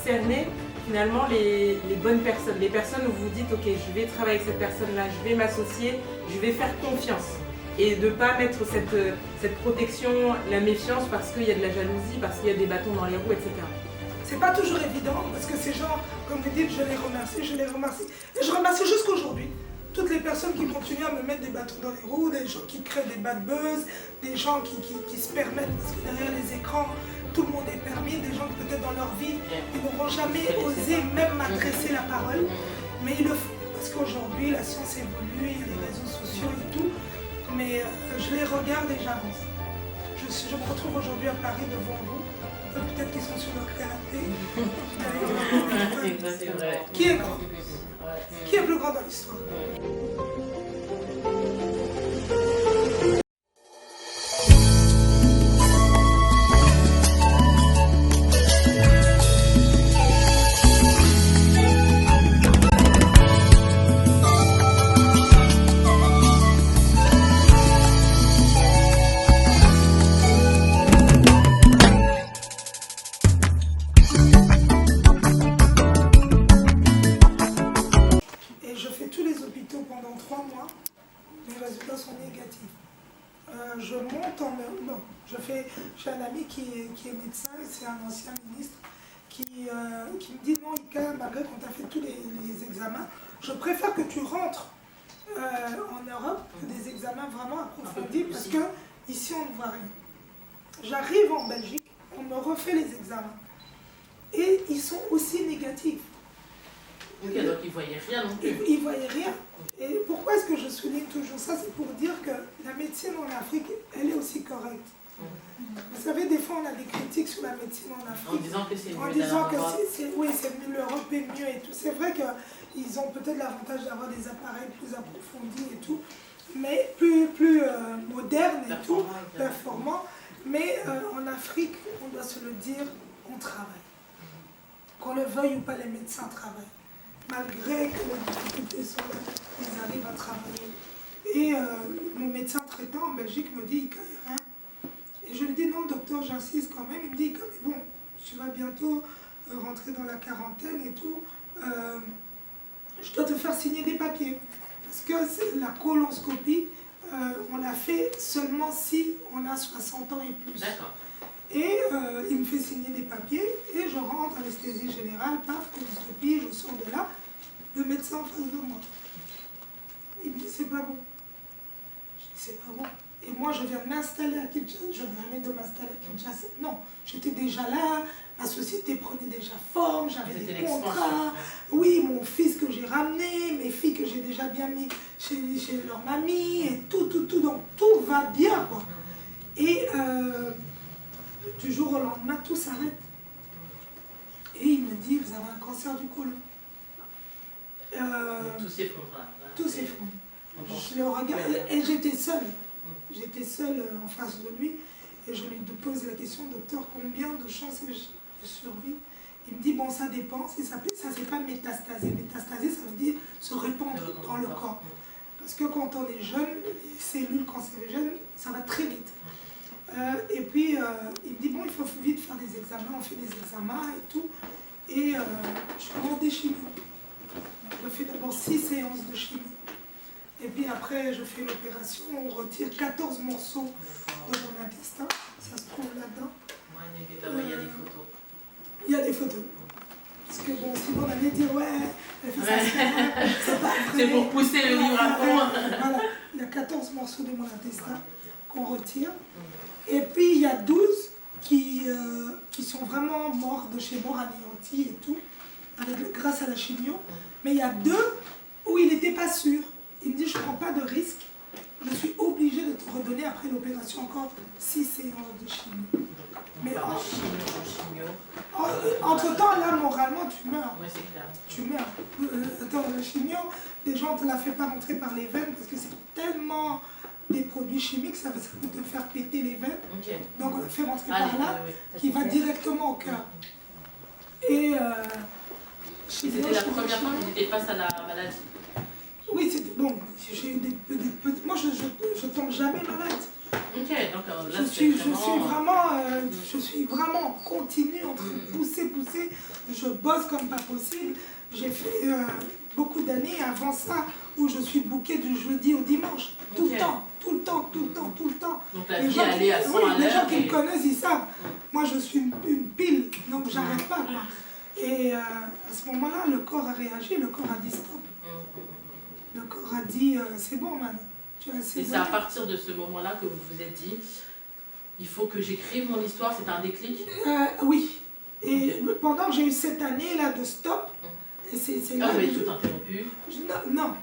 cerner finalement les bonnes personnes. Les personnes où vous dites, ok, je vais travailler avec cette personne-là, je vais m'associer, je vais faire confiance. Et de ne pas mettre cette protection, la méfiance parce qu'il y a de la jalousie, parce qu'il y a des bâtons dans les roues, etc. C'est pas toujours évident parce que ces gens, comme vous dites, je les remercie, je les remercie. Et je remercie jusqu'aujourd'hui toutes les personnes qui continuent à me mettre des bâtons dans les roues, des gens qui créent des bad buzz, des gens qui se permettent, parce que derrière les écrans, tout le monde est permis, des gens qui peut-être dans leur vie, ils n'auront jamais osé même m'adresser la parole, mais ils le font. Parce qu'aujourd'hui, la science évolue, il y a les réseaux sociaux et tout, mais je les regarde et j'avance. Je me retrouve aujourd'hui à Paris devant vous. Peut-être qu'ils sont sur leur canapé. Qui est grand? Qui est plus grand dans l'histoire? Je monte en... Non, j'ai un ami qui est médecin, c'est un ancien ministre, qui me dit non, Ika, malgré qu'on t'a fait tous les examens, je préfère que tu rentres en Europe pour des examens vraiment approfondis parce que ici on ne voit rien. J'arrive en Belgique, on me refait les examens et ils sont aussi négatifs. Ok, donc ils ne voyaient rien non plus. Ils ne voyaient rien. Et pourquoi est-ce que je souligne toujours ça? C'est pour dire que la médecine en Afrique, elle est aussi correcte. Vous savez, des fois, on a des critiques sur la médecine en Afrique. En disant que c'est mieux. En disant que oui, c'est mieux, l'Europe est mieux et tout. C'est vrai qu'ils ont peut-être l'avantage d'avoir des appareils plus approfondis et tout, mais plus modernes et tout, performants. Mais en Afrique, on doit se le dire, on travaille. Qu'on le veuille ou pas, les médecins travaillent. Malgré que les difficultés sont là, ils arrivent à travailler. Et mon médecin traitant en Belgique me dit, il n'y a rien. Et je lui dis, non docteur, j'insiste quand même. Il me dit, mais bon, tu vas bientôt rentrer dans la quarantaine et tout. Je dois te faire signer des papiers. Parce que la coloscopie, on l'a fait seulement si on a 60 ans et plus. D'accord. Et il me fait signer des papiers et je rentre, anesthésie générale, paf, coloscopie, je sors de là, le médecin en face de moi. Il me dit, c'est pas bon. Je dis, c'est pas bon. Et moi, je viens de m'installer à Kinshasa, je venais de m'installer à Kinshasa. Non, j'étais déjà là, ma société prenait déjà forme, j'avais des contrats. Oui, mon fils que j'ai ramené, mes filles que j'ai déjà bien mis chez leur mamie, et tout. Donc tout va bien, quoi. Et du jour au lendemain, tout s'arrête. Et il me dit, vous avez un cancer du côlon. Tout s'effondre. Tout s'effondre. Je le regarde et j'étais seule. J'étais seule en face de lui et je lui pose la question, docteur, combien de chances de survie? Il me dit, bon, ça dépend. Ça, c'est pas métastasé. Métastasé, ça veut dire se répandre dans le corps. Parce que quand on est jeune, les cellules cancérigènes, ça va très vite. Et puis, il me dit, bon, il faut vite faire des examens. On fait des examens et tout. Et je commence des chimios. Je fais d'abord 6 séances de chimie. Et puis après, je fais l'opération, on retire 14 morceaux de mon intestin. Ça se trouve là-dedans. Il y a des photos. Il y a des photos. Parce que bon, sinon on allait dire, ouais, elle fait ça, c'est pour pousser le livre à fond. Voilà, il y a 14 morceaux de mon intestin qu'on retire. Et puis il y a 12 qui sont vraiment morts de chez mort, anéantis et tout, grâce à la chimio. Mais il y a 2 où il n'était pas sûr. Il me dit, je ne prends pas de risque, je suis obligée de te redonner après l'opération encore 6 séances de chimio. Mais entre-temps, là, moralement, tu meurs. Oui, c'est clair. Tu meurs. Attends, la chimio, les gens ne te la font pas rentrer par les veines parce que c'est tellement des produits chimiques, ça peut te faire péter les veines. Okay. Donc on la fait rentrer par là, qui va directement au cœur. Et c'était la première fois que tu étais face à la maladie. Oui, c'était bon. J'ai eu moi, je tombe jamais malade. Ok, donc là, je suis vraiment en continu, en train de pousser. Je bosse comme pas possible. J'ai fait beaucoup d'années avant ça où je suis bookée du jeudi au dimanche. Tout le temps. Donc la vie allait à 100 à l'heure. Les gens qui me connaissent, ils savent. Moi, je suis une pile, donc j'arrête pas. Quoi. Et à ce moment-là, le corps a réagi, le corps a dit stop. Le corps a dit c'est bon, man. Et c'est à partir de ce moment-là que vous vous êtes dit, il faut que j'écrive mon histoire, c'est un déclic? Oui. Et pendant que j'ai eu cette année là de stop, et c'est là. Vous avez tout interrompu? Non.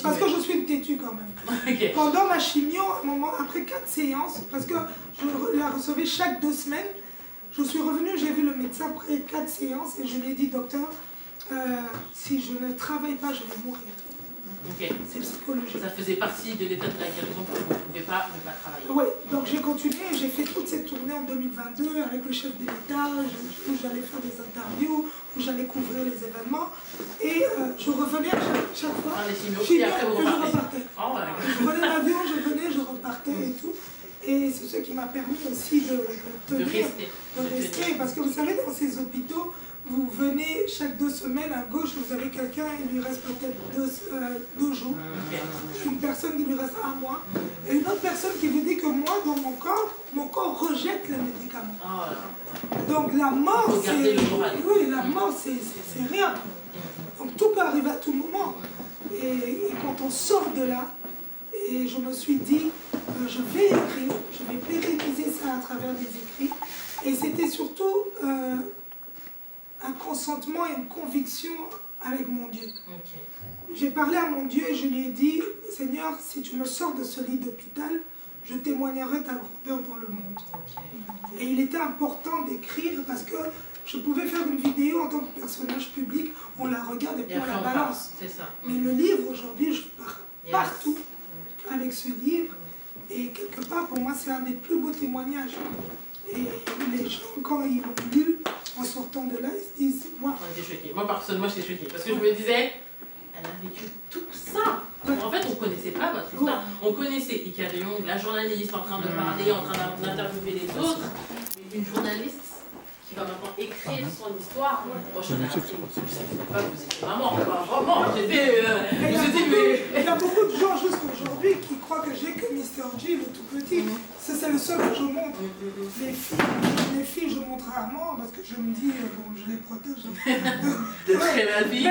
Parce que je suis une têtue quand même. Okay. Pendant ma chimio, à un moment, après 4 séances, parce que je la recevais chaque 2 semaines, je suis revenue, j'ai vu le médecin après 4 séances et je lui ai dit, docteur, si je ne travaille pas, je vais mourir. Okay. C'est psychologique. Ça faisait partie de l'état de la guérison que vous ne pouvez pas ne pas travailler. Oui, donc j'ai continué, j'ai fait toute cette tournée en 2022 avec le chef de l'État, où j'allais faire des interviews, où j'allais couvrir les événements. Et je revenais chaque fois. Et après vous repartez. Oh, ouais. Je prenais l'avion, je repartais et tout. Et c'est ce qui m'a permis aussi de rester. Parce que vous savez, dans ces hôpitaux, vous venez chaque 2 semaines à gauche, vous avez quelqu'un, il lui reste peut-être 2 jours. Une personne qui lui reste 1 mois. Et une autre personne qui vous dit que moi, dans mon corps rejette les médicaments. Donc la mort, c'est rien. Donc tout peut arriver à tout moment. Et quand on sort de là, et je me suis dit, je vais écrire, je vais pérenniser ça à travers des écrits. Et c'était surtout un consentement et une conviction avec mon Dieu. J'ai parlé à mon Dieu et je lui ai dit, Seigneur, si tu me sors de ce lit d'hôpital, je témoignerai ta grandeur dans le monde. Et il était important d'écrire parce que je pouvais faire une vidéo en tant que personnage public, on la regarde et puis on la balance. Mais le livre, aujourd'hui, je pars partout avec ce livre. Et quelque part, pour moi, c'est un des plus beaux témoignages. Et les gens, quand ils l'ont lu, en sortant de là, ils se disent, moi, j'étais choquée. Moi, personnellement, j'étais choquée. Parce que je me disais, elle a vécu tout ça. En fait, on ne connaissait pas votre histoire. On connaissait Ika de Jong, la journaliste, en train de parler, en train d'interviewer les autres. Mais une journaliste qui va maintenant écrire son histoire. Moi, je ne savais pas, vous étiez maman. Vraiment, j'étais. Il y a beaucoup de gens jusqu'aujourd'hui qui croient que j'ai que Mr. G, le tout petit. C'est le seul que je montre. Les filles, je montre rarement parce que je me dis, bon, je les protège. Mais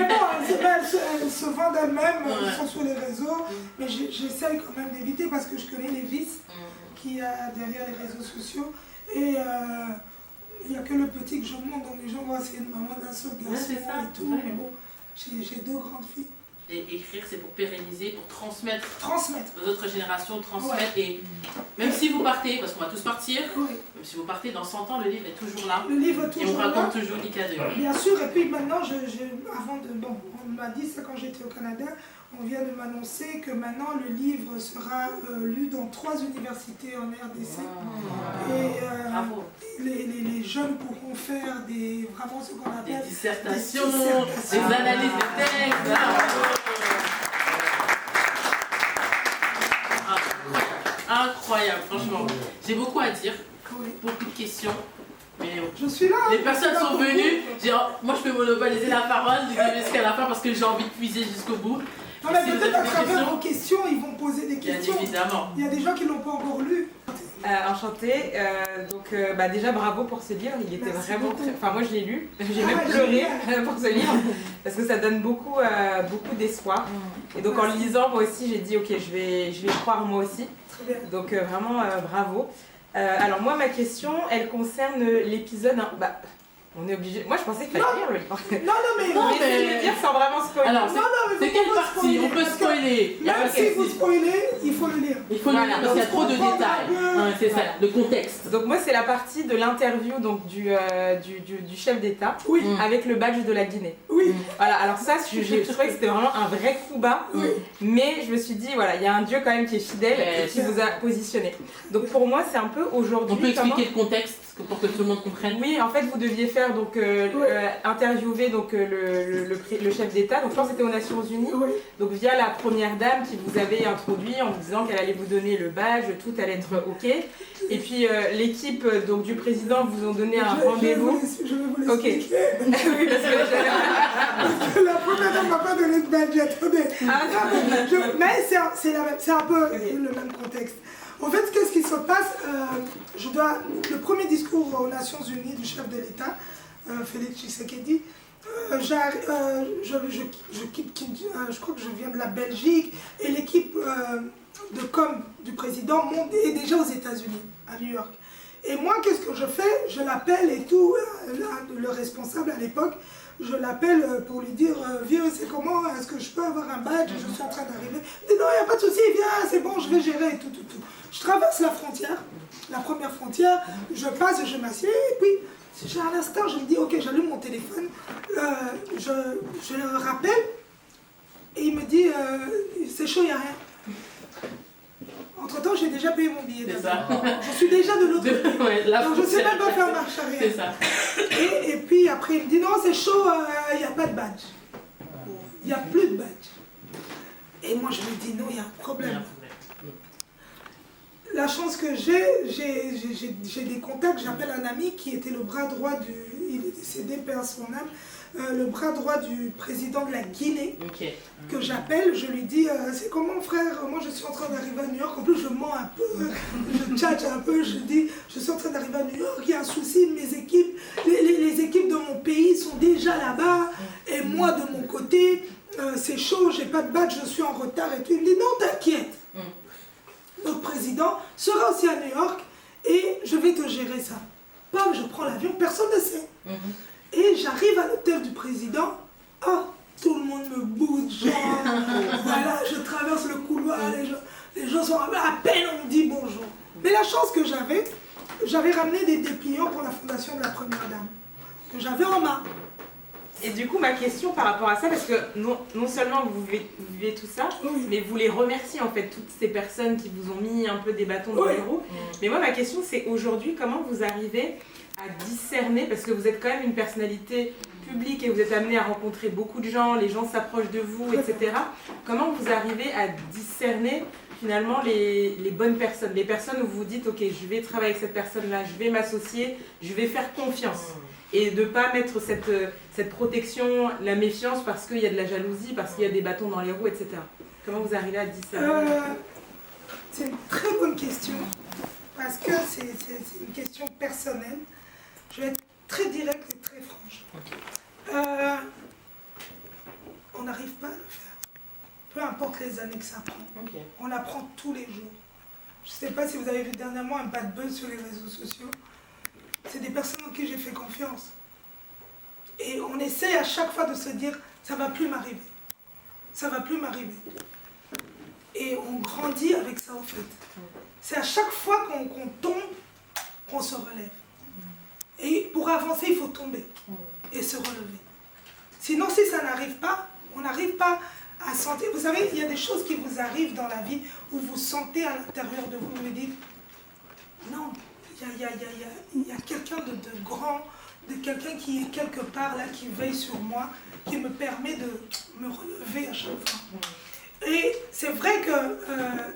bon, elles se vendent elles-mêmes, elles sont sur les réseaux. Mais j'essaye quand même d'éviter parce que je connais les vices qu'il y a derrière les réseaux sociaux. Et il n'y a que le petit que je montre, donc les gens voient c'est une maman d'un seul garçon et tout. Mais bon, j'ai 2 grandes filles. Et écrire, c'est pour pérenniser, pour transmettre aux autres générations, et même si vous partez, parce qu'on va tous partir, même si vous partez dans 100 ans, le livre est toujours là. Le livre est toujours là. Et on raconte toujours Ika de Jong. Bien sûr, et puis maintenant, on m'a dit ça quand j'étais au Canada, on vient de m'annoncer que maintenant le livre sera lu dans 3 universités en RDC. Et les jeunes pourront faire vraiment ce qu'on appelle des dissertations, des analyses de textes. Incroyable, franchement. J'ai beaucoup à dire, beaucoup de questions. Mais je suis là. Les personnes sont venues. Moi, je peux monopoliser la parole jusqu'à la fin parce que j'ai envie de puiser jusqu'au bout. Non, mais peut-être à travers vos questions, ils vont poser des questions. Bien évidemment. Il y a des gens qui ne l'ont pas encore lu. Enchantée. Déjà, bravo pour ce livre. Il était vraiment très... Enfin, moi, je l'ai lu. J'ai même pleuré pour ce livre parce que ça donne beaucoup d'espoir. Et donc, en le lisant, moi aussi, j'ai dit, ok, je vais y croire moi aussi. Très bien. Donc, vraiment, bravo. Alors, moi, ma question, elle concerne l'épisode... On est obligé. Moi, je pensais qu'il fallait lire le livre. Non, mais le dire sans vraiment spoiler. Alors, c'est quelle partie? On peut spoiler. Même si vous spoilez, il faut le lire. Il faut le lire parce qu'il y a trop de détails. C'est ça, le contexte. Donc moi, c'est la partie de l'interview du chef d'État avec le badge de la Guinée. Oui. Voilà. Alors ça, je trouvais que c'était vraiment un vrai coup bas. Mais je me suis dit, voilà, il y a un Dieu quand même qui est fidèle et qui vous a positionné. Donc pour moi, c'est un peu aujourd'hui. On peut expliquer le contexte pour que tout le monde comprenne. Oui, en fait, vous deviez faire reporter donc, interviewait donc, le chef d'État, donc je pense que c'était aux Nations Unies, donc via la première dame qui vous avait introduit en vous disant qu'elle allait vous donner le badge, tout allait être OK. Et puis l'équipe donc, du président vous ont donné un rendez-vous. Je vais vous l'expliquer. Oui, parce que la première dame ne m'a pas donné de badge, attendez. Mais c'est un peu le même contexte. En fait, qu'est-ce qui se passe? Le premier discours aux Nations Unies du chef de l'État, Félix Tshisekedi, je crois que je viens de la Belgique, et l'équipe de com du président est déjà aux États-Unis, à New York. Et moi, qu'est-ce que je fais? Je l'appelle et tout, le responsable à l'époque, je l'appelle pour lui dire vieux, c'est comment? Est-ce que je peux avoir un badge? Je suis en train d'arriver. Il dit non, il n'y a pas de souci, viens, c'est bon, je vais gérer et tout. Je traverse la frontière, la première frontière, je passe, je m'assieds, et puis à l'instant, je me dis ok, j'allume mon téléphone, je le rappelle, et il me dit c'est chaud, il n'y a rien. Entre-temps, j'ai déjà payé mon billet d'avion. Je suis déjà de l'autre côté. Donc je ne sais même pas faire marche arrière. Ça. Et puis après, il me dit non, c'est chaud, il n'y a pas de badge. Il n'y a plus de badge. Et moi, je me dis non, il y a un problème. La chance que j'ai des contacts, j'appelle un ami qui était le bras droit il est décédé, paix à son âme, le bras droit du président de la Guinée, que j'appelle, je lui dis c'est comment frère, moi je suis en train d'arriver à New York, en plus je mens un peu, je tchatche un peu, je dis je suis en train d'arriver à New York, il y a un souci, mes équipes, les équipes de mon pays sont déjà là-bas, et moi de mon côté, c'est chaud, j'ai pas de badge, je suis en retard et tout, il me dit non t'inquiète. Notre président sera aussi à New York et je vais te gérer ça. Bam, je prends l'avion, personne ne sait. Et j'arrive à l'hôtel du président, tout le monde me boude, genre, voilà, je traverse le couloir, les gens sont à peine, on me dit bonjour. Mais la chance que j'avais ramené des dépliants pour la fondation de la première dame, que j'avais en main. Et du coup, ma question par rapport à ça, parce que non seulement vous vivez tout ça, mais vous les remerciez en fait, toutes ces personnes qui vous ont mis un peu des bâtons dans les roues. Mais moi, ma question, c'est aujourd'hui, comment vous arrivez à discerner, parce que vous êtes quand même une personnalité publique et vous êtes amené à rencontrer beaucoup de gens, les gens s'approchent de vous, etc. Comment vous arrivez à discerner finalement les bonnes personnes, les personnes où vous vous dites, ok, je vais travailler avec cette personne-là, je vais m'associer, je vais faire confiance. Et de ne pas mettre cette protection, la méfiance parce qu'il y a de la jalousie, parce qu'il y a des bâtons dans les roues, etc. Comment vous arrivez à discerner? C'est une très bonne question, parce que c'est une question personnelle. Je vais être très directe et très franche. On n'arrive pas à le faire. Peu importe les années que ça prend. On l'apprend tous les jours. Je ne sais pas si vous avez vu dernièrement un bad buzz sur les réseaux sociaux. C'est des personnes en qui j'ai fait confiance. Et on essaie à chaque fois de se dire, ça ne va plus m'arriver. Ça ne va plus m'arriver. Et on grandit avec ça en fait. C'est à chaque fois qu'on tombe, qu'on se relève. Et pour avancer, il faut tomber et se relever. Sinon, si ça n'arrive pas, on n'arrive pas à sentir. Vous savez, il y a des choses qui vous arrivent dans la vie où vous sentez à l'intérieur de vous, vous dites, non, il y a quelqu'un de grand, de quelqu'un qui est quelque part là, qui veille sur moi, qui me permet de me relever à chaque fois. Et c'est vrai que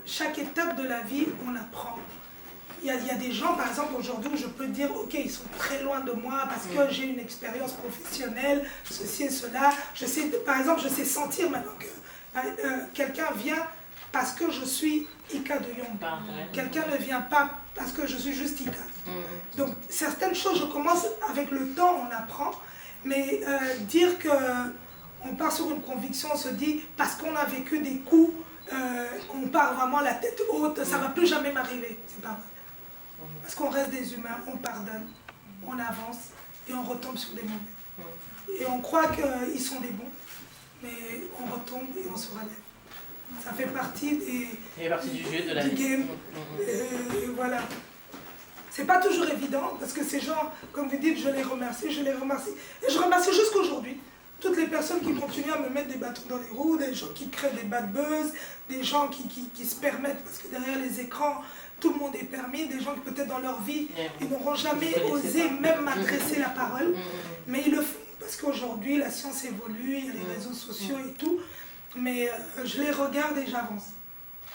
chaque étape de la vie, on apprend. Il y a des gens, par exemple, aujourd'hui, où je peux dire, ok, ils sont très loin de moi parce que j'ai une expérience professionnelle, ceci et cela. Je sais, par exemple, je sais sentir maintenant que quelqu'un vient parce que je suis Ika de Yong. Quelqu'un ne vient pas parce que je suis juste Ika. Donc, certaines choses, je commence avec le temps, on apprend, mais dire qu'on part sur une conviction, on se dit, parce qu'on a vécu des coups, on part vraiment la tête haute, ça ne va plus jamais m'arriver. C'est pas vrai. Parce qu'on reste des humains, on pardonne, on avance et on retombe sur des mauvais. Et on croit qu'ils sont des bons, mais on retombe et on se relève. Ça fait partie du jeu, de la du game. Et voilà. C'est pas toujours évident parce que ces gens, comme vous dites, je les remercie. Et je remercie jusqu'aujourd'hui toutes les personnes qui continuent à me mettre des bâtons dans les roues, des gens qui créent des bad buzz, des gens qui se permettent, parce que derrière les écrans, tout le monde est permis, des gens qui peut-être dans leur vie, ils n'auront jamais osé même m'adresser la parole, mais ils le font parce qu'aujourd'hui la science évolue, il y a les réseaux sociaux et tout, mais je les regarde et j'avance.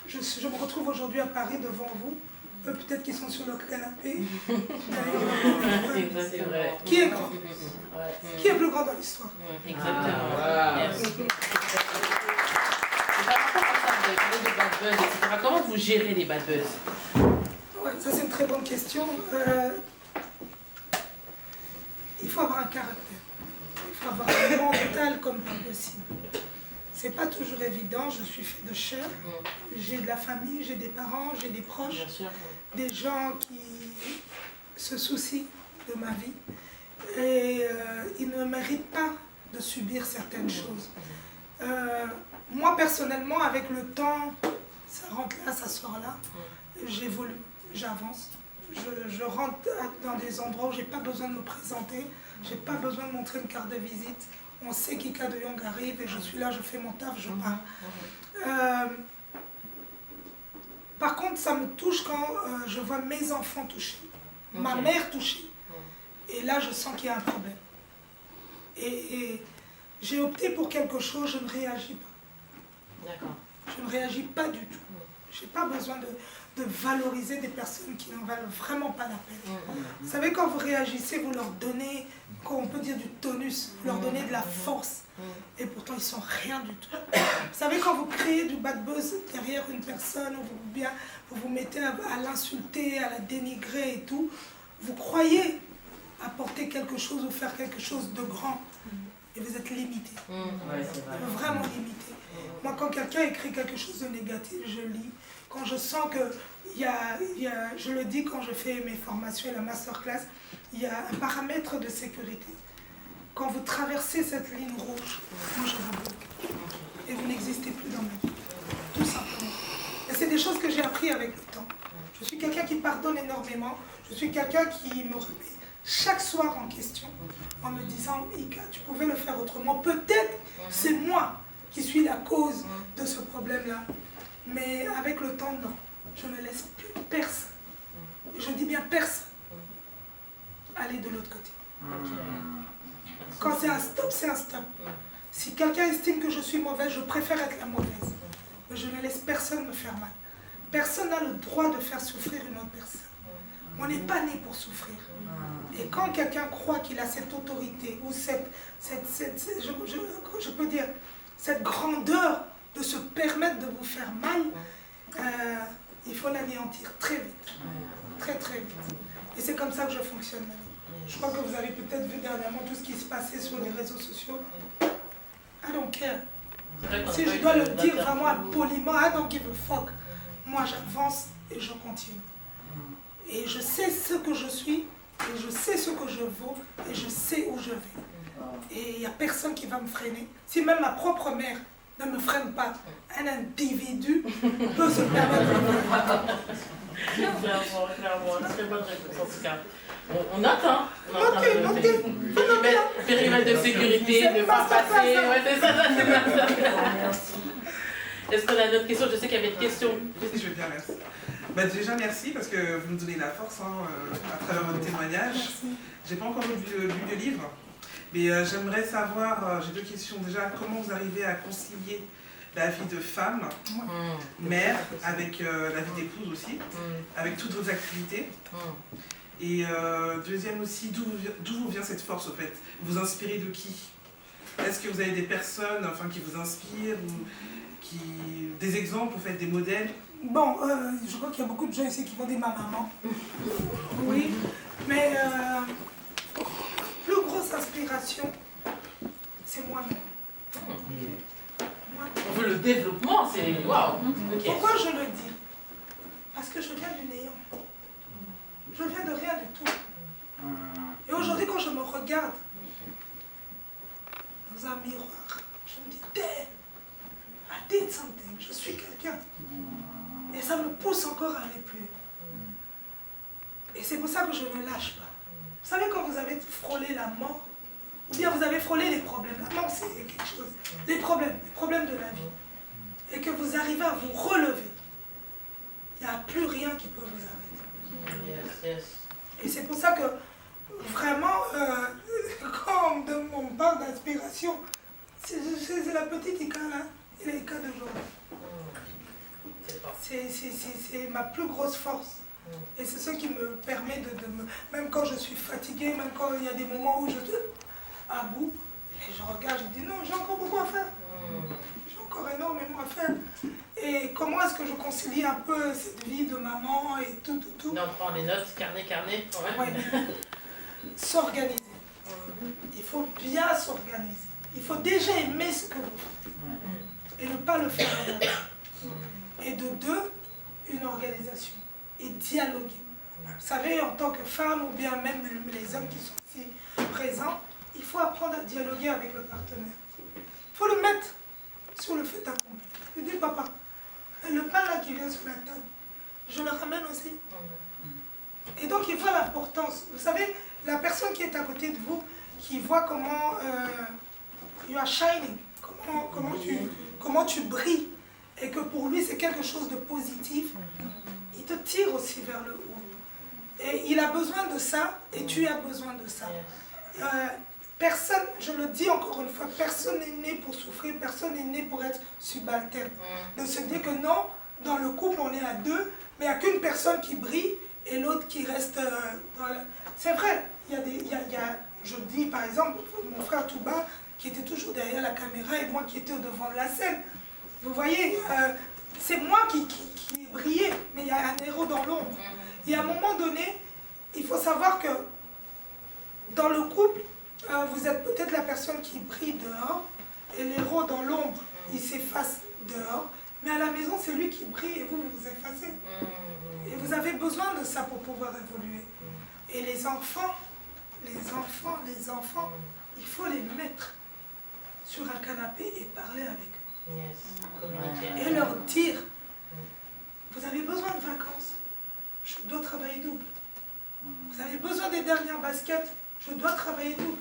Je me retrouve aujourd'hui à Paris devant vous, peut-être qu'ils sont sur leur canapé. Qui est grand? Qui est plus grand dans l'histoire? Exactement. Par rapport à ça, vous avez parlé de bad buzz, etc. Comment vous gérez les bad buzz? Ouais, ça c'est une très bonne question. Il faut avoir un caractère. Il faut avoir un mental comme pas possible. C'est pas toujours évident, je suis fait de chair. J'ai de la famille, j'ai des parents, j'ai des proches, des gens qui se soucient de ma vie. Et ils ne méritent pas de subir certaines choses. Moi personnellement, avec le temps, ça rentre là, ça sort là, j'évolue, j'avance. Je rentre dans des endroits où je n'ai pas besoin de me présenter, je n'ai pas besoin de montrer une carte de visite. On sait qu'Ika de Young arrive et je suis là, je fais mon taf, je pars. Par contre, ça me touche quand je vois mes enfants touchés, ma mère touchée. Et là, je sens qu'il y a un problème. Et j'ai opté pour quelque chose, je ne réagis pas. D'accord. Je ne réagis pas du tout. Je n'ai pas besoin de valoriser des personnes qui n'en valent vraiment pas la peine. Vous savez, quand vous réagissez, vous leur donnez, on peut dire du tonus, vous leur donnez de la force. Et pourtant, ils ne sont rien du tout. Vous savez, quand vous créez du bad buzz derrière une personne, ou vous vous mettez à l'insulter, à la dénigrer et tout, vous croyez apporter quelque chose ou faire quelque chose de grand. Et vous êtes limité. Vraiment limité. Moi, quand quelqu'un écrit quelque chose de négatif, je lis. Quand je sens que je le dis quand je fais mes formations et la masterclass, il y a un paramètre de sécurité. Quand vous traversez cette ligne rouge, moi je vous bloque. Et vous n'existez plus dans ma vie. Tout simplement. Et c'est des choses que j'ai appris avec le temps. Je suis quelqu'un qui pardonne énormément. Je suis quelqu'un qui me remet chaque soir en question en me disant « Ika, tu pouvais le faire autrement. Peut-être c'est moi qui suis la cause de ce problème-là. » Mais avec le temps, non. Je ne laisse plus personne. Et je dis bien personne aller de l'autre côté. Quand c'est un stop, c'est un stop. Si quelqu'un estime que je suis mauvaise, je préfère être la mauvaise. Mais je ne laisse personne me faire mal. Personne n'a le droit de faire souffrir une autre personne. On n'est pas né pour souffrir. Et quand quelqu'un croit qu'il a cette autorité ou je peux dire, cette grandeur de se permettre de vous faire mal, il faut l'anéantir très vite. Très très vite. Et c'est comme ça que je fonctionne. Je crois que vous avez peut-être vu dernièrement tout ce qui se passait sur les réseaux sociaux. I don't care. Si je dois le dire vraiment poliment, I don't give a fuck. Moi j'avance et je continue. Et je sais ce que je suis, et je sais ce que je vaux, et je sais où je vais. Et il n'y a personne qui va me freiner. Si même ma propre mère ne me freine pas, un individu peut se permettre de me freiner. Clairement, très bonne réponse en tout cas. On note, hein? Notez. Périmètre de sécurité, ne pas passer. Ouais, c'est ça. Est-ce qu'on a d'autres questions? Je sais qu'il y avait des questions. Je vais bien, merci. Déjà, merci parce que vous nous donnez la force à travers votre témoignage. J'ai pas encore lu le livre, mais j'aimerais savoir, j'ai deux questions. Déjà, comment vous arrivez à concilier la vie de femme, mère, avec la vie d'épouse aussi, avec toutes vos activités. Et deuxième aussi, d'où vous vient cette force au fait? Vous vous inspirez de qui? Est-ce que vous avez des personnes qui vous inspirent ou des exemples, en fait, des modèles? Bon, je crois qu'il y a beaucoup de gens ici qui vont dire ma maman. Oui, mais plus grosse inspiration, c'est moi-même. On veut le développement, c'est waouh. Pourquoi je le dis? Parce que je viens du néant. Je viens de rien du tout. Et aujourd'hui, quand je me regarde dans un miroir, je me dis, damn, I did something, je suis quelqu'un. Et ça me pousse encore à aller plus. Et c'est pour ça que je ne lâche pas. Vous savez, quand vous avez frôlé la mort, ou bien vous avez frôlé les problèmes, la mort c'est quelque chose, les problèmes de la vie, et que vous arrivez à vous relever, il n'y a plus rien qui peut vous arrêter. Yes. Et c'est pour ça que, vraiment, quand on me parle d'inspiration, c'est la petite Ika là, et la Ika d'aujourd'hui. C'est ma plus grosse force. Et c'est ce qui me permet de me... Même quand je suis fatiguée, même quand il y a des moments où je suis à bout, et je regarde, je dis non, j'ai encore beaucoup à faire. J'ai encore énormément à faire. Et comment est-ce que je concilie un peu cette vie de maman et tout. Là, on prend les notes, carnet. Ouais. S'organiser. Il faut bien s'organiser. Il faut déjà aimer ce que vous faites. Et ne pas le faire à l'heure. Et de deux, une organisation. Et dialoguer. Vous savez, en tant que femme, ou bien même les hommes qui sont ici présents, il faut apprendre à dialoguer avec le partenaire. Il faut le mettre sur le fait accompli. Je dis, papa, le pain là qui vient sur la table, je le ramène aussi. Et donc, il voit l'importance. Vous savez, la personne qui est à côté de vous, qui voit comment you are shining, comment tu brilles, et que pour lui, c'est quelque chose de positif, il te tire aussi vers le haut. Et il a besoin de ça, et tu as besoin de ça. Personne, je le dis encore une fois, personne n'est né pour souffrir, personne n'est né pour être subalterne. De se dire que non, dans le couple, on est à deux, mais il n'y a qu'une personne qui brille et l'autre qui reste dans la... C'est vrai, je dis par exemple, mon frère Touba, qui était toujours derrière la caméra et moi qui étais au devant de la scène. Vous voyez, c'est moi qui ai brillé, mais il y a un héros dans l'ombre. Et à un moment donné, il faut savoir que dans le couple, vous êtes peut-être la personne qui brille dehors, et l'héros dans l'ombre, il s'efface dehors, mais à la maison, c'est lui qui brille et vous vous effacez. Et vous avez besoin de ça pour pouvoir évoluer. Et les enfants, il faut les mettre sur un canapé et parler avec eux. Et leur dire, vous avez besoin de vacances, je dois travailler double. Vous avez besoin des dernières baskets, je dois travailler double.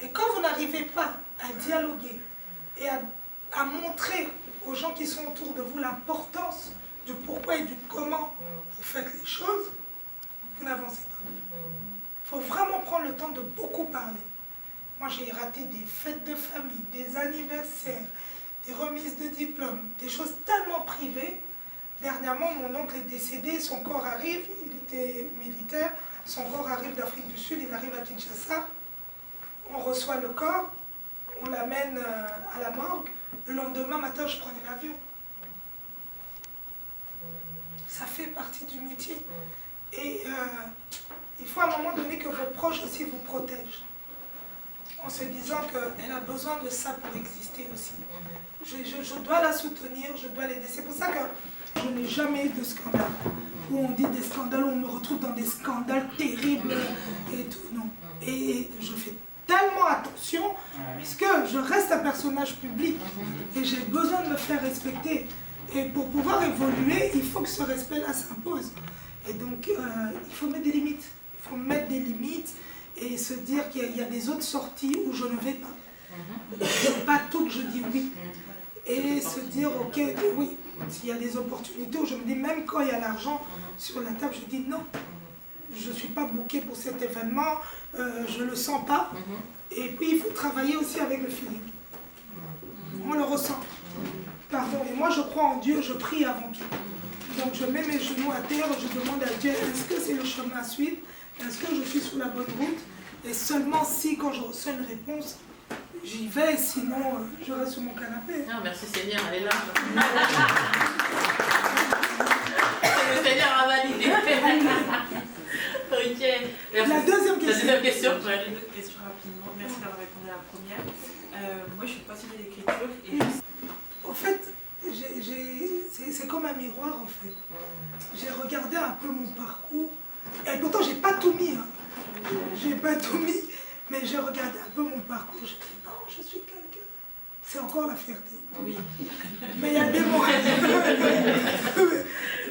Et quand vous n'arrivez pas à dialoguer et à montrer aux gens qui sont autour de vous l'importance du pourquoi et du comment vous faites les choses, vous n'avancez pas. Il faut vraiment prendre le temps de beaucoup parler. Moi, j'ai raté des fêtes de famille, des anniversaires, des remises de diplômes, des choses tellement privées. Dernièrement, mon oncle est décédé, son corps arrive, il était militaire, son corps arrive d'Afrique du Sud, il arrive à Kinshasa. On reçoit le corps, on l'amène à la morgue. Le lendemain matin, je prenais l'avion. Ça fait partie du métier. Et il faut à un moment donné que vos proches aussi vous protègent. En se disant qu'elle a besoin de ça pour exister aussi. Je dois la soutenir, je dois l'aider. C'est pour ça que je n'ai jamais eu de scandale. Où on dit des scandales, où on me retrouve dans des scandales terribles et tout. Non. Et je fais tellement attention, puisque je reste un personnage public et j'ai besoin de me faire respecter. Et pour pouvoir évoluer, il faut que ce respect-là s'impose. Et donc, il faut mettre des limites. Il faut mettre des limites et se dire qu'il y a des autres sorties où je ne vais pas. C'est pas tout que je dis oui. Et se dire, ok, oui, s'il y a des opportunités où je me dis, même quand il y a l'argent sur la table, je dis non. Je ne suis pas bookée pour cet événement, je ne le sens pas. Et puis, il faut travailler aussi avec le feeling. On le ressent. Pardon, et moi je crois en Dieu, je prie avant tout. Donc je mets mes genoux à terre, je demande à Dieu, est-ce que c'est le chemin à suivre? Est-ce que je suis sur la bonne route? Et seulement si, quand je reçois une réponse, j'y vais, sinon je reste sur mon canapé. Non, merci Seigneur, elle est là. Le Seigneur a validé. Ok. Merci. La deuxième question. La deuxième question. J'aurais une autre question rapidement. Merci d'avoir répondu à la première. Moi, je suis passionnée d'écriture et En fait, c'est comme un miroir en fait. J'ai regardé un peu mon parcours. Et pourtant, j'ai pas tout mis. J'ai pas tout mis. Mais j'ai regardé un peu mon parcours. Je dis non, je suis quelqu'un. C'est encore la fierté. oui. Mais il y a des moments.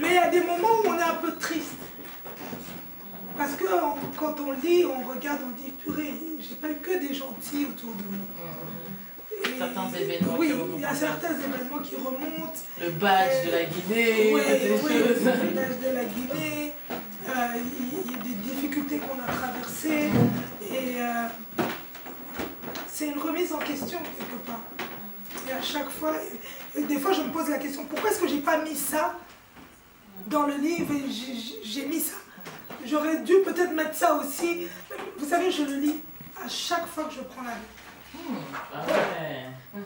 Mais il y a des moments où on est un peu triste. Parce que quand on lit, on regarde, on dit purée, j'ai pas eu que des gentils autour de moi. Certains événements oui, qui remontent. il y a certains événements qui remontent. Le badge de la Guinée, Oui, des oui, choses. le badge de la Guinée. Il y a des difficultés qu'on a traversées. Et c'est une remise en question quelque part. Et à chaque fois, et des fois je me pose la question, pourquoi est-ce que j'ai pas mis ça dans le livre et j'ai mis ça? J'aurais dû peut-être mettre ça aussi. Vous savez, je le lis à chaque fois que je prends l'avion. Ah ouais.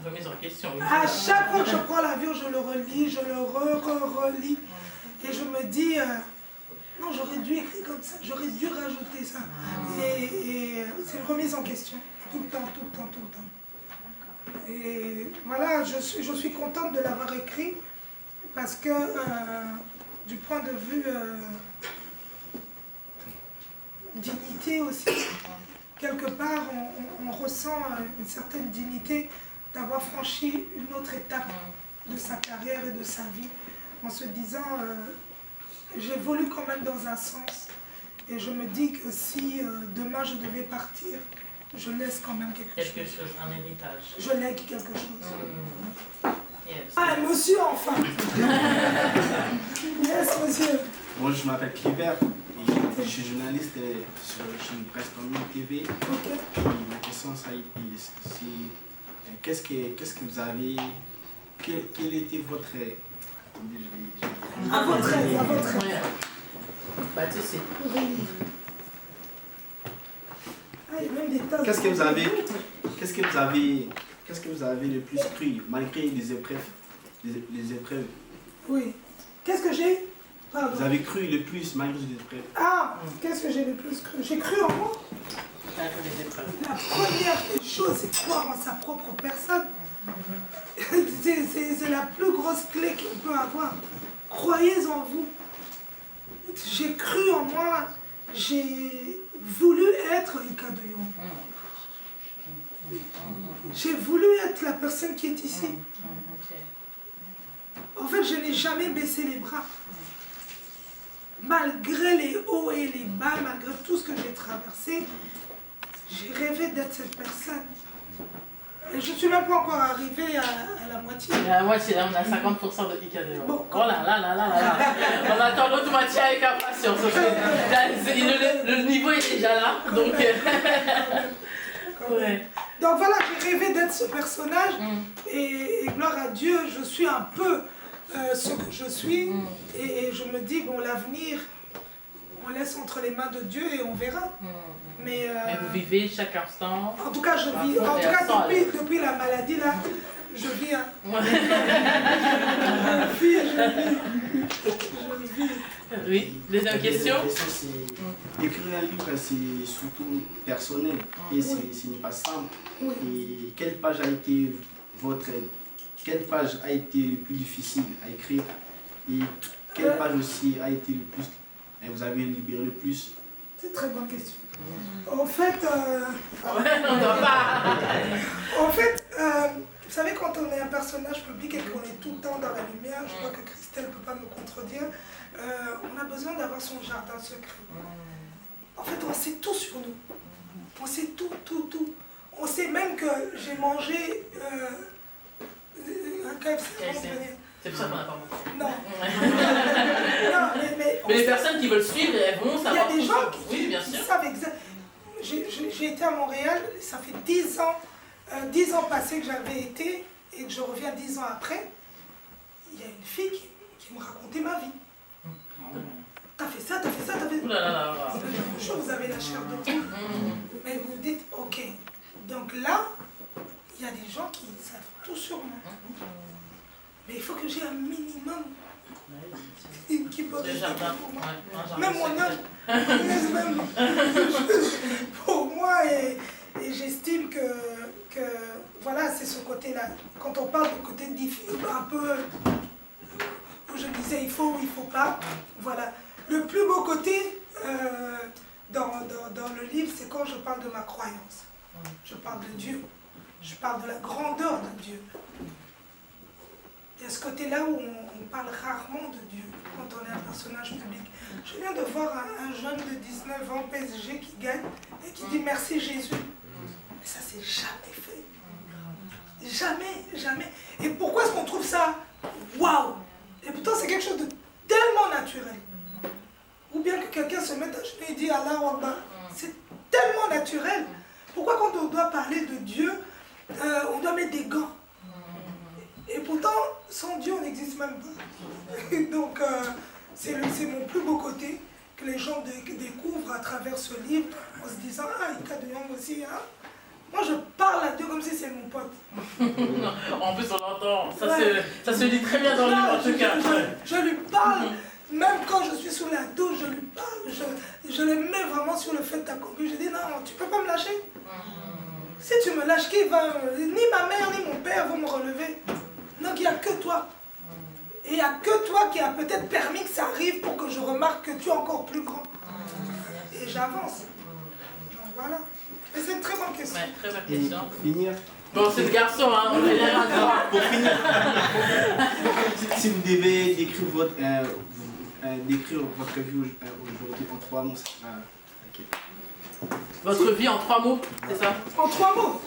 Remise en question. Oui. À chaque fois que je prends l'avion, je le relis, je le relis. Et je me dis, non, j'aurais dû écrire comme ça, j'aurais dû rajouter ça. Et c'est une remise en question, tout le temps, tout le temps, tout le temps. Et voilà, je suis contente de l'avoir écrit parce que du point de vue dignité aussi, quelque part, on ressent une certaine dignité d'avoir franchi une autre étape de sa carrière et de sa vie, en se disant, j'évolue quand même dans un sens, et je me dis que si demain je devais partir, je laisse quand même quelque chose. Un héritage. Je lègue quelque chose. Yes. Ah, monsieur, enfin. Yes, monsieur. Moi, je m'appelle Cliver. Je suis journaliste sur une presse TV. Ok. Puis ma question, ça a été, c'est qu'est-ce que vous avez, quel était votre... Attendez, je vais... À votre aise, à votre aise. Ouais. Bah tu sais. Ah, il y a même des tasses. Qu'est-ce que vous avez le plus cru, malgré les épreuves? Oui. Qu'est-ce que j'ai? Pardon. Vous avez cru le plus malgré les épreuves? Ah, qu'est-ce que j'ai le plus cru? J'ai cru en moi. Les épreuves. La première des choses, c'est croire en sa propre personne. C'est la plus grosse clé qu'on peut avoir. Croyez en vous. J'ai cru en moi. J'ai voulu être Ikadoyo. J'ai voulu être la personne qui est ici. En fait, je n'ai jamais baissé les bras. Malgré les hauts et les bas, malgré tout ce que j'ai traversé, j'ai rêvé d'être cette personne. Et je ne suis même pas encore arrivée à la moitié. À la moitié, là, on a 50% de Icadéo. Bon. Oh là là là là là là. On attend l'autre moitié avec impatience. Le niveau est déjà là. Donc, ouais. Donc voilà, j'ai rêvé d'être ce personnage. Et gloire à Dieu, je suis un peu ce que je suis. Et je me dis, bon, l'avenir, on laisse entre les mains de Dieu et on verra. Mais vous vivez chaque instant. En tout cas, je vis. En tout cas, depuis la maladie, là, je vis. Hein. Je vis. Oui, deuxième question. Écrire un livre, c'est surtout personnel et ce n'est pas simple. Et quelle page a été le plus difficile à écrire et quelle page aussi a été le plus, et vous avez libéré le plus? C'est une très bonne question. En fait, On doit pas. vous savez, quand on est un personnage public et qu'on est tout le temps dans la lumière, je crois que Christelle ne peut pas me contredire, on a besoin d'avoir son jardin secret. En fait, on sait tout sur nous. On sait tout, tout, tout. On sait même que j'ai mangé un KFC. C'est pour ça qu'on n'a pas montré. Non. Non, mais les personnes qui veulent suivre, elles vont savoir. Il y a des gens qui savent exactement. J'ai été à Montréal, ça fait 10 ans passés que j'avais été et que je reviens 10 ans après. Il y a une fille qui me racontait ma vie. T'as fait ça, t'as fait ça, t'as fait ça. Je vous avez la chair de poule. Mais vous vous dites, ok. Donc là, il y a des gens qui savent tout sur moi. Mais il faut que j'ai un minimum qui peut rester pour moi. Même mon âme. Pour moi, et j'estime que voilà, c'est ce côté-là. Quand on parle de côté un peu où je disais il faut ou il ne faut pas, voilà. Le plus beau côté dans le livre, c'est quand je parle de ma croyance. Je parle de Dieu. Je parle de la grandeur de Dieu. Il y a ce côté-là où on parle rarement de Dieu quand on est un personnage public. Je viens de voir un jeune de 19 ans PSG qui gagne et qui dit merci Jésus. Mais ça, c'est jamais fait. jamais, jamais. Et pourquoi est-ce qu'on trouve ça waouh? Et pourtant, c'est quelque chose de tellement naturel. Ou bien que quelqu'un se mette à genoux et dit Allah Akbar. C'est tellement naturel. Pourquoi quand on doit parler de Dieu, on doit mettre des gants? Et pourtant, sans Dieu, on n'existe même pas. Donc, c'est mon plus beau côté que les gens découvrent à travers ce livre en se disant « Ah, Ika de Young aussi, hein ?» Moi, je parle à Dieu comme si c'est mon pote. En plus, on l'entend. Ouais. Ça se lit très bien dans le livre, en tout cas. Je lui parle, même quand je suis sous la douche, je lui parle. Je le mets vraiment sur le fait d'accomplir. Je dis non, tu peux pas me lâcher. Si tu me lâches, qui va, ni ma mère ni mon père vont me relever. Donc il n'y a que toi. Et il n'y a que toi qui a peut-être permis que ça arrive pour que je remarque que tu es encore plus grand. Et j'avance. Donc voilà. Et c'est une très bonne question. Ouais, très bonne question. Pour finir, Bon, c'est le garçon, hein, on est là. pour finir, si vous devez décrire votre vie aujourd'hui en 3 mots, ça sera laquelle? Votre vie en 3 mots, c'est ça? En 3 mots.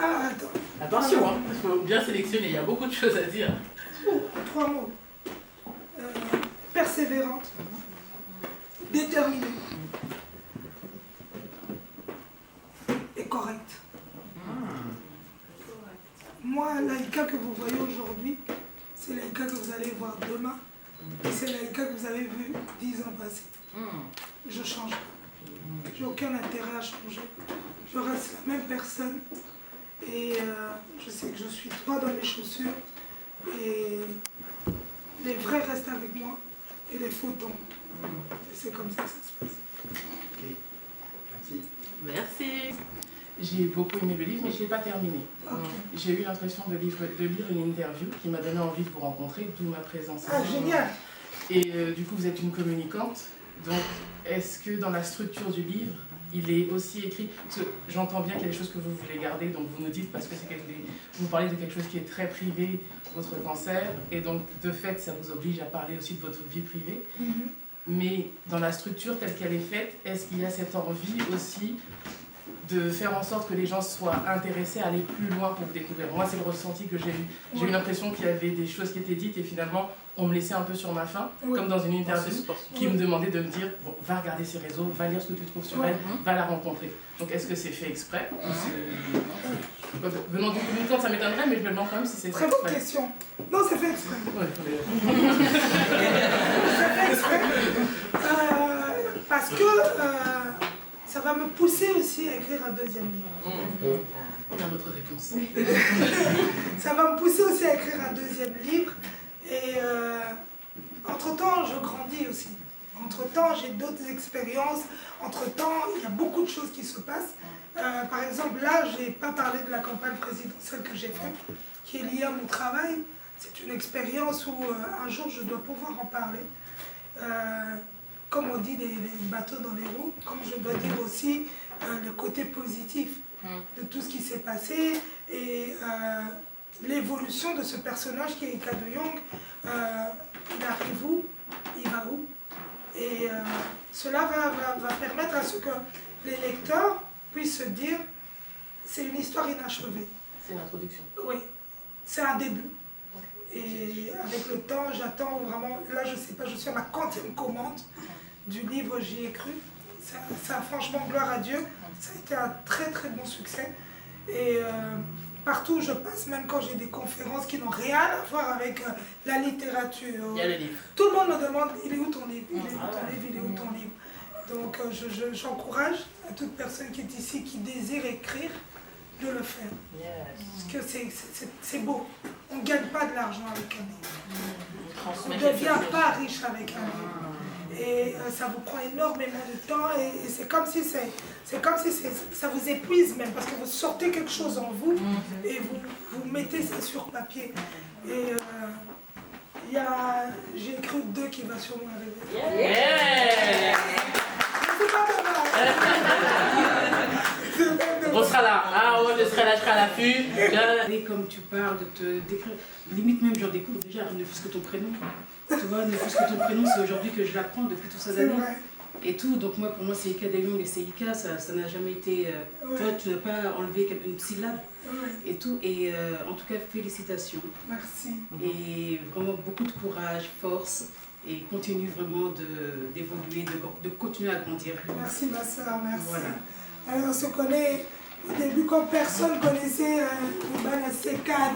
Ah, attends. Attention, hein, il faut bien sélectionner, il y a beaucoup de choses à dire. En 3 mots. Persévérante. Déterminée. Et correcte. Moi, l'Aïka que vous voyez aujourd'hui, c'est l'Aïka que vous allez voir demain. Et c'est l'Aïka que vous avez vu 10 ans passés. Je change pas. J'ai aucun intérêt à changer. Je reste la même personne. Et je sais que je suis droit dans mes chaussures. Et les vrais restent avec moi. Et les faux tombent. Et c'est comme ça que ça se passe. Ok, merci. Merci. J'ai beaucoup aimé le livre, mais je ne l'ai pas terminé. Ok. J'ai eu l'impression de lire une interview qui m'a donné envie de vous rencontrer, d'où ma présence. Ah, génial! Et du coup, vous êtes une communicante. Donc, est-ce que dans la structure du livre, il est aussi écrit... Parce que j'entends bien qu'il y a des choses que vous voulez garder, donc vous nous dites, parce que vous parlez de quelque chose qui est très privé, votre cancer, et donc, de fait, ça vous oblige à parler aussi de votre vie privée. Mais dans la structure telle qu'elle est faite, est-ce qu'il y a cette envie aussi de faire en sorte que les gens soient intéressés à aller plus loin pour vous découvrir? Moi, c'est le ressenti que j'ai eu. J'ai eu l'impression qu'il y avait des choses qui étaient dites et finalement, on me laissait un peu sur ma faim, comme dans une interview, qui me demandait de me dire, bon, va regarder ses réseaux, va lire ce que tu trouves sur elle, va la rencontrer. Donc, est-ce que c'est fait exprès ou c'est... Venant d'une communicante, ça m'étonnerait, mais je me demande quand même si c'est fait Très exprès. bonne question. Non, c'est fait exprès. Ouais, C'est fait exprès. Parce que ça va me pousser aussi à écrire un deuxième livre. Il y a notre réponse. Ça va me pousser aussi à écrire un deuxième livre. Et entre-temps, je grandis aussi. Entre-temps, j'ai d'autres expériences. Entre-temps, il y a beaucoup de choses qui se passent. Par exemple, là, je n'ai pas parlé de la campagne présidentielle que j'ai faite, qui est liée à mon travail. C'est une expérience où un jour, je dois pouvoir en parler. Comme on dit, des bateaux dans les roues. Comme je dois dire aussi le côté positif de tout ce qui s'est passé et l'évolution de ce personnage qui est Ika de Young. Il arrive où? Il va où? Et cela va permettre à ce que les lecteurs puissent se dire c'est une histoire inachevée. C'est une introduction. Oui, c'est un début. Et avec le temps, j'attends vraiment, là je sais pas, je suis à ma 40e commande du livre J'y ai cru. Ça, franchement, gloire à Dieu, ça a été un très très bon succès. Et partout où je passe, même quand j'ai des conférences qui n'ont rien à voir avec la littérature, Il y a le livre. tout le monde me demande il est où ton livre, il est où ton livre, il est où ton livre. Donc j'encourage à toute personne qui est ici, qui désire écrire, de le faire. Parce que c'est beau. On ne gagne pas de l'argent avec un livre. On ne devient pas riche avec un livre. Et ça vous prend énormément de temps et c'est comme si ça vous épuise même parce que vous sortez quelque chose en vous et vous mettez ça sur papier. Et j'ai écrit 2 qui va sûrement arriver. Yeah. C'est pas dommage. On sera là, ah ouais, je serai là, je serai à l'affût. Et comme tu parles de te décrire, limite même j'en découvre déjà, ne fût-ce que ton prénom. Tu vois, ne fût-ce que ton prénom, c'est aujourd'hui que je l'apprends depuis toutes ces C'est années. vrai. et tout. Donc moi, pour moi, c'est Ika de Jong et c'est Ika, ça n'a jamais été... Tu vois, tu n'as pas enlevé une syllabe et tout. Et en tout cas, félicitations. Merci. Et vraiment beaucoup de courage, force. Et continue vraiment d'évoluer, de continuer à grandir. Merci ma soeur, merci. Voilà. Alors, on se connaît au début quand personne connaissait le Bana C4,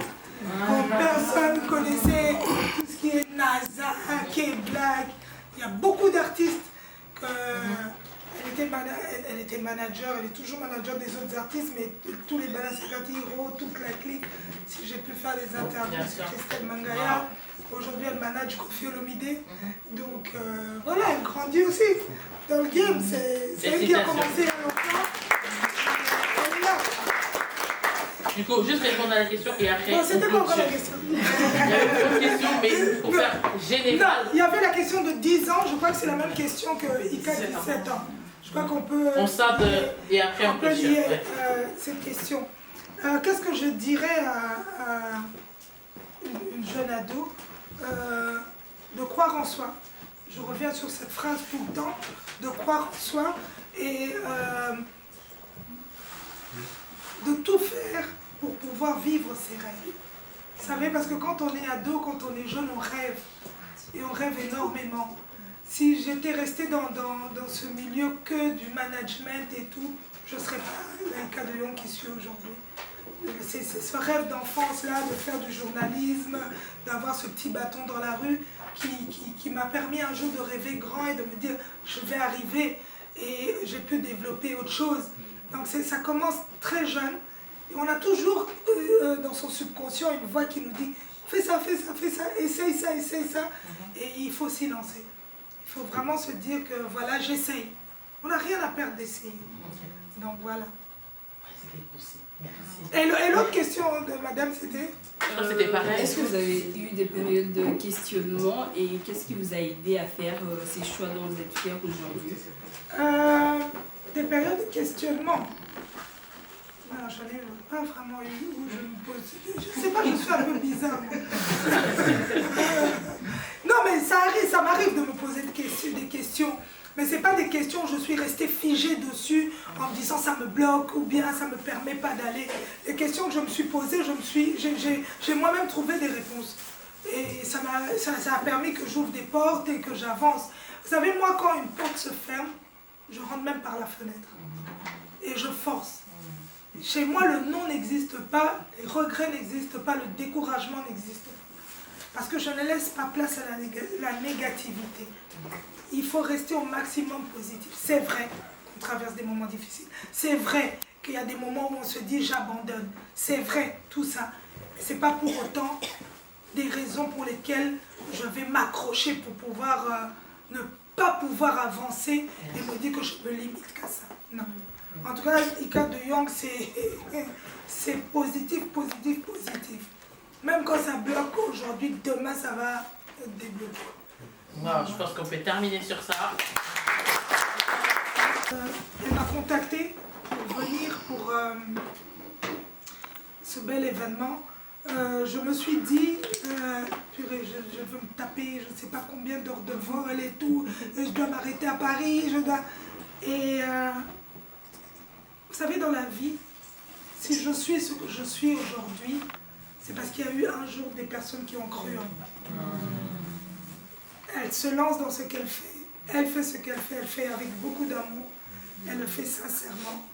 quand personne connaissait tout ce qui est NASA, K-Black. Il y a beaucoup d'artistes elle était manager, elle est toujours manager des autres artistes, mais tous les Bana C4 Hero, toute la clique, si j'ai pu faire des interviews sur Christelle Mangaya. Aujourd'hui, elle manage Koffi Olomide. Donc voilà, elle grandit aussi dans le game. C'est elle qui a commencé il y a longtemps. Elle est là. Du coup, juste répondre à la question et après. Non, c'était pas encore la question. Il y avait une autre question, mais pour faire général. Non, il y avait la question de 10 ans. Je crois que c'est la même question que Ika 17 ans. Je crois qu'on peut. On s'aide et après on peut lier cette question. Qu'est-ce que je dirais à une jeune ado? De croire en soi. Je reviens sur cette phrase tout le temps, de croire en soi et de tout faire pour pouvoir vivre ses rêves. Vous savez, parce que quand on est ado, quand on est jeune, on rêve. Et on rêve énormément. Si j'étais restée dans ce milieu que du management et tout, je ne serais pas Ika de Jong qui suis aujourd'hui. C'est ce rêve d'enfance-là, de faire du journalisme, d'avoir ce petit bâton dans la rue qui m'a permis un jour de rêver grand et de me dire je vais arriver et j'ai pu développer autre chose. Donc ça commence très jeune et on a toujours dans son subconscient une voix qui nous dit fais ça, fais ça, fais ça, essaye ça, essaye ça. Et il faut s'y lancer. Il faut vraiment se dire que voilà, j'essaye. On n'a rien à perdre d'essayer. Donc voilà. Et l'autre question de madame, c'était c'était pareil. Est-ce que vous avez eu des périodes de questionnement et qu'est-ce qui vous a aidé à faire ces choix dont vous êtes fiers aujourd'hui? Des périodes de questionnement. Non, j'en ai pas vraiment eu où je me pose. Je sais pas, je suis un peu bizarre. Non, mais ça arrive, ça m'arrive de me poser des questions. Mais ce n'est pas des questions où je suis restée figée dessus en me disant ça me bloque ou bien ça ne me permet pas d'aller. Les questions que je me suis posées, j'ai moi-même trouvé des réponses. Et ça a permis que j'ouvre des portes et que j'avance. Vous savez, moi, quand une porte se ferme, je rentre même par la fenêtre. Et je force. Chez moi, le non n'existe pas, les regrets n'existent pas, le découragement n'existe pas. Parce que je ne laisse pas place à la négativité. Il faut rester au maximum positif. C'est vrai qu'on traverse des moments difficiles. C'est vrai qu'il y a des moments où on se dit j'abandonne. C'est vrai, tout ça. Mais ce n'est pas pour autant des raisons pour lesquelles je vais m'accrocher pour pouvoir ne pas pouvoir avancer et me dire que je me limite qu'à ça. Non. En tout cas, Ika de Jong, c'est positif, positif, positif. Même quand ça bloque aujourd'hui, demain ça va débloquer. Wow, je pense qu'on peut terminer sur ça. Elle m'a contacté pour venir pour ce bel événement. Je me suis dit, purée, je veux me taper, je ne sais pas combien d'heures de vol et tout, et je dois m'arrêter à Paris, Et vous savez, dans la vie, si je suis ce que je suis aujourd'hui, c'est parce qu'il y a eu un jour des personnes qui ont cru en moi. Elle se lance dans ce qu'elle fait. Elle fait ce qu'elle fait. Elle fait avec beaucoup d'amour. Elle le fait sincèrement.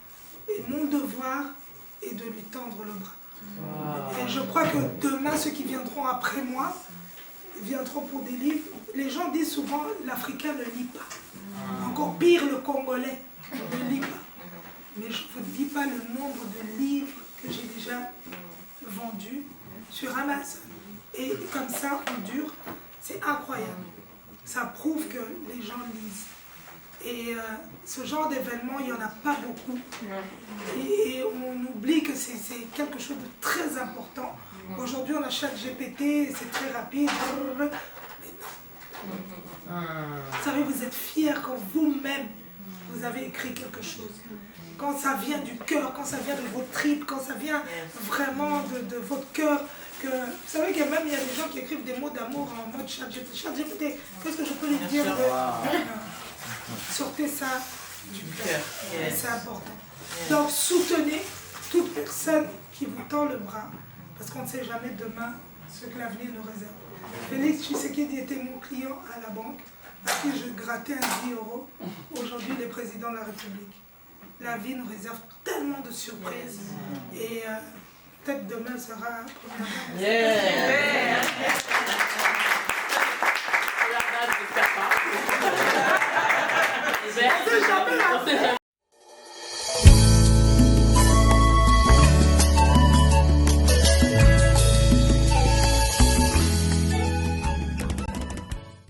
Et mon devoir est de lui tendre le bras. Et je crois que demain, ceux qui viendront après moi, viendront pour des livres. Les gens disent souvent, l'Africain ne lit pas. Encore pire, le Congolais ne lit pas. Mais je ne vous dis pas le nombre de livres que j'ai déjà vendus sur Amazon. Et comme ça, on dure. C'est incroyable. Ça prouve que les gens lisent. Et ce genre d'événement, il n'y en a pas beaucoup. Et on oublie que c'est quelque chose de très important. Aujourd'hui, on a ChatGPT, c'est très rapide. Mais non. Vous savez, vous êtes fiers quand vous-même, vous avez écrit quelque chose. Quand ça vient du cœur, quand ça vient de vos tripes, quand ça vient vraiment de votre cœur. Vous savez qu'il y a des gens qui écrivent des mots d'amour en mode ChatGPT. ChatGPT, qu'est-ce que je peux lui dire sortez ça du cœur. Yes. C'est important. Donc soutenez toute personne qui vous tend le bras, parce qu'on ne sait jamais demain ce que l'avenir nous réserve. Félix Tshisekedi était mon client à la banque, à qui je grattais un 10 €. Aujourd'hui, il est président de la République. La vie nous réserve tellement de surprises. Et peut-être demain sera première. Yeah.